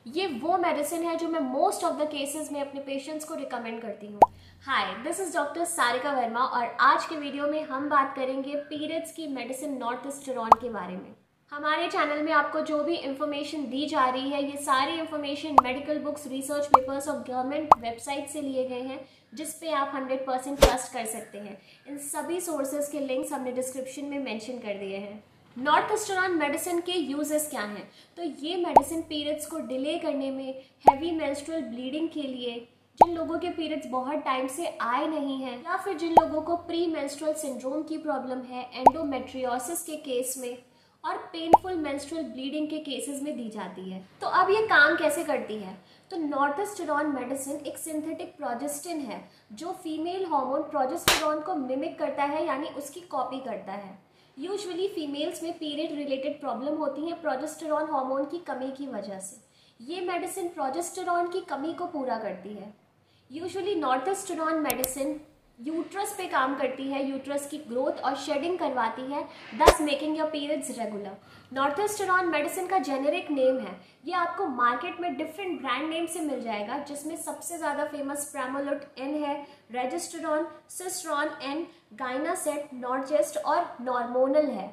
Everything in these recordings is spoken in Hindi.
ये वो मेडिसिन है जो मैं मोस्ट ऑफ द केसेस में अपने पेशेंट्स को रिकमेंड करती हूँ। Hi, this is doctor Sarika Verma और आज के वीडियो में हम बात करेंगे पीरियड्स की मेडिसिन नॉर्थस्टेरॉन के बारे में। हमारे चैनल में आपको जो भी इंफॉर्मेशन दी जा रही है, ये सारी information medical books, research papers और गवर्नमेंट वेबसाइट से लिए गए हैं, जिस पे आप 100% ट्रस्ट कर सकते हैं। इन सभी सोर्सेज के लिंक्स हमने डिस्क्रिप्शन में मेंशन कर दिए हैं। नॉर्थस्टेरॉन मेडिसिन के यूजेस क्या हैं? तो ये मेडिसिन पीरियड्स को डिले करने में, हैवी मेंस्ट्रुअल ब्लीडिंग के लिए, जिन लोगों के पीरियड्स बहुत टाइम से आए नहीं हैं, या फिर जिन लोगों को प्री मेंस्ट्रुअल सिंड्रोम की प्रॉब्लम है, एंडोमेट्रियोसिस के केस में और पेनफुल मेंस्ट्रुअल ब्लीडिंग के केसेस में दी जाती है। तो अब ये काम कैसे करती है? तो नॉर्थस्टेरॉन मेडिसिन एक सिंथेटिक प्रोजेस्टिन है जो फीमेल हार्मोन प्रोजेस्टेरॉन को मिमिक करता है, यानी उसकी कॉपी करता है। यूजुअली फीमेल्स में पीरियड रिलेटेड प्रॉब्लम होती है प्रोजेस्टेरॉन हार्मोन की कमी की वजह से। ये मेडिसिन प्रोजेस्टेरॉन की कमी को पूरा करती है। यूजुअली नॉर्थस्टेरॉन मेडिसिन यूट्रस पे काम करती है, यूट्रस की ग्रोथ और शेडिंग करवाती है, thus making your periods regular. Norethisterone medicine का जेनेरिक नेम है। ये आपको मार्केट में डिफरेंट ब्रांड नेम से मिल जाएगा, जिसमें सबसे ज़्यादा फेमस प्रेमोलुट एन है, रेजिस्टेरॉन, सिस्ट्रॉन एन, गाइनासेट, नॉर्जेस्ट और नॉर्मोनल है।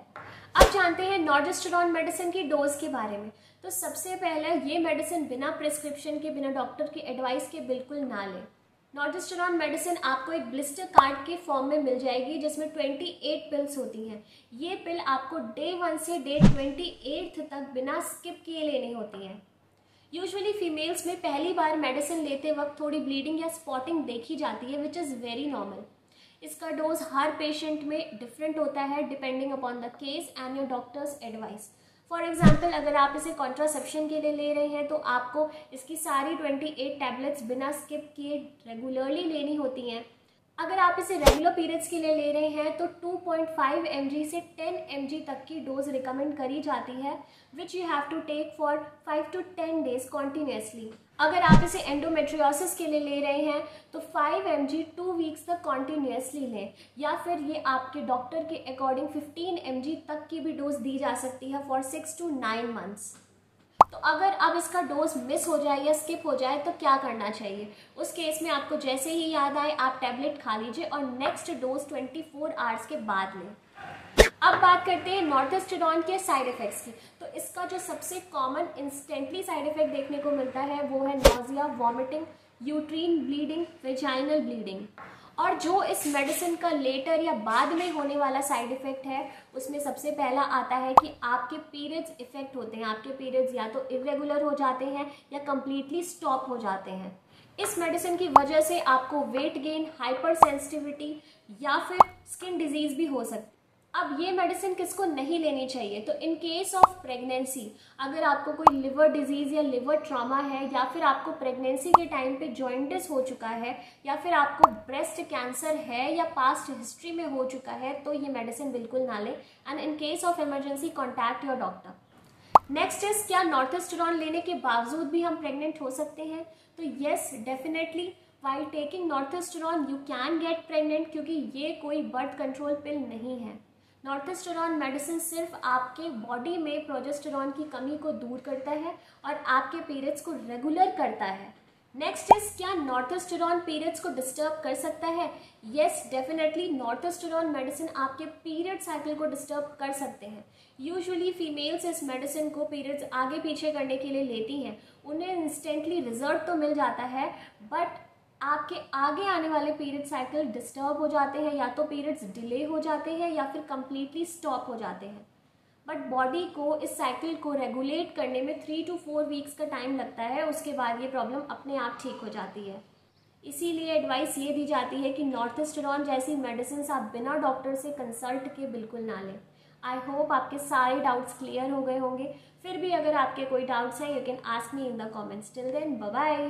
अब जानते हैं नॉर्थस्टेरॉन मेडिसिन की डोज के बारे में। तो सबसे पहले ये मेडिसिन बिना प्रिस्क्रिप्शन के, बिना डॉक्टर की एडवाइस के बिल्कुल ना लें। नॉर्थस्टेरॉन मेडिसिन आपको एक ब्लिस्टर कार्ड के फॉर्म में मिल जाएगी, जिसमें 28 पिल्स होती हैं। ये पिल आपको डे 1 से डे 28 तक बिना स्किप किए लेनी होती हैं। यूजुअली फीमेल्स में पहली बार मेडिसिन लेते वक्त थोड़ी ब्लीडिंग या स्पॉटिंग देखी जाती है, विच इज़ वेरी नॉर्मल। इसका डोज हर पेशेंट में डिफरेंट होता है, depending upon the case and your doctors advice. For example, अगर आप इसे कॉन्ट्रासेप्शन के लिए ले रहे हैं तो आपको इसकी सारी 28 टैबलेट्स बिना स्किप किए रेगुलरली लेनी होती हैं। अगर आप इसे रेगुलर पीरियड्स के लिए ले रहे हैं तो 2.5 mg से 10 mg तक की डोज रिकमेंड करी जाती है, which you have to take for 5 to 10 days continuously. अगर आप इसे एंडोमेट्रियोसिस के लिए ले रहे हैं तो 5 mg 2 वीक्स तक कॉन्टिन्यूसली लें, या फिर ये आपके डॉक्टर के अकॉर्डिंग 15 mg तक की भी डोज दी जा सकती है फॉर 6 to 9 months। तो अगर अब इसका डोज मिस हो जाए या स्किप हो जाए तो क्या करना चाहिए? उस केस में आपको जैसे ही याद आए आप टैबलेट खा लीजिए और नेक्स्ट डोज 24 आवर्स के बाद लें। अब बात करते हैं नॉर्थस्टेरॉन के साइड इफेक्ट्स की। तो इसका जो सबसे कॉमन इंस्टेंटली साइड इफेक्ट देखने को मिलता है वो है nausea, vomiting, uterine bleeding, vaginal bleeding. और जो इस मेडिसिन का लेटर या बाद में होने वाला साइड इफेक्ट है, उसमें सबसे पहला आता है कि आपके पीरियड्स इफेक्ट होते हैं। आपके पीरियड्स या तो इरेगुलर हो जाते हैं या कंप्लीटली स्टॉप हो जाते हैं। इस मेडिसिन की वजह से आपको वेट गेन, हाइपर सेंसिटिविटी या फिर स्किन डिजीज भी हो सकती है। अब ये मेडिसिन किसको नहीं लेनी चाहिए? तो इन केस ऑफ प्रेगनेंसी, अगर आपको कोई लिवर डिजीज़ या लिवर ट्रॉमा है, या फिर आपको प्रेगनेंसी के टाइम पे जॉइंटिस हो चुका है, या फिर आपको ब्रेस्ट कैंसर है या पास्ट हिस्ट्री में हो चुका है, तो ये मेडिसिन बिल्कुल ना लें। And in case of emergency contact your doctor. Next is, क्या नॉर्थस्टेरॉन लेने के बावजूद भी हम प्रेग्नेंट हो सकते हैं? तो yes, definitely while taking norethisterone you can get pregnant, क्योंकि ये कोई बर्थ कंट्रोल पिल नहीं है। नॉर्थस्टेरॉन मेडिसिन सिर्फ आपके बॉडी में प्रोजेस्टेरॉन की कमी को दूर करता है और आपके पीरियड्स को रेगुलर करता है। नेक्स्ट इज, क्या नॉर्थस्टेरॉन पीरियड्स को डिस्टर्ब कर सकता है? येस, डेफिनेटली नॉर्थस्टेरॉन मेडिसिन आपके पीरियड साइकिल को डिस्टर्ब कर सकते हैं। यूजुअली फीमेल्स इस मेडिसिन को पीरियड्स आगे पीछे करने के लिए लेती हैं। उन्हें इंस्टेंटली रिजल्ट तो मिल जाता है, बट आपके आगे आने वाले पीरियड साइकिल डिस्टर्ब हो जाते हैं, या तो पीरियड्स डिले हो जाते हैं या फिर कंप्लीटली स्टॉप हो जाते हैं। बट बॉडी को इस साइकिल को रेगुलेट करने में 3 to 4 वीक्स का टाइम लगता है। उसके बाद ये प्रॉब्लम अपने आप ठीक हो जाती है। इसीलिए एडवाइस ये दी जाती है कि नॉर्थस्टेरॉन जैसी मेडिसिन आप बिना डॉक्टर से कंसल्ट के बिल्कुल ना लें। आई होप आपके सारे डाउट्स क्लियर हो गए होंगे। फिर भी अगर आपके कोई डाउट्स हैं, you can ask me in the comments. Till then, bye bye.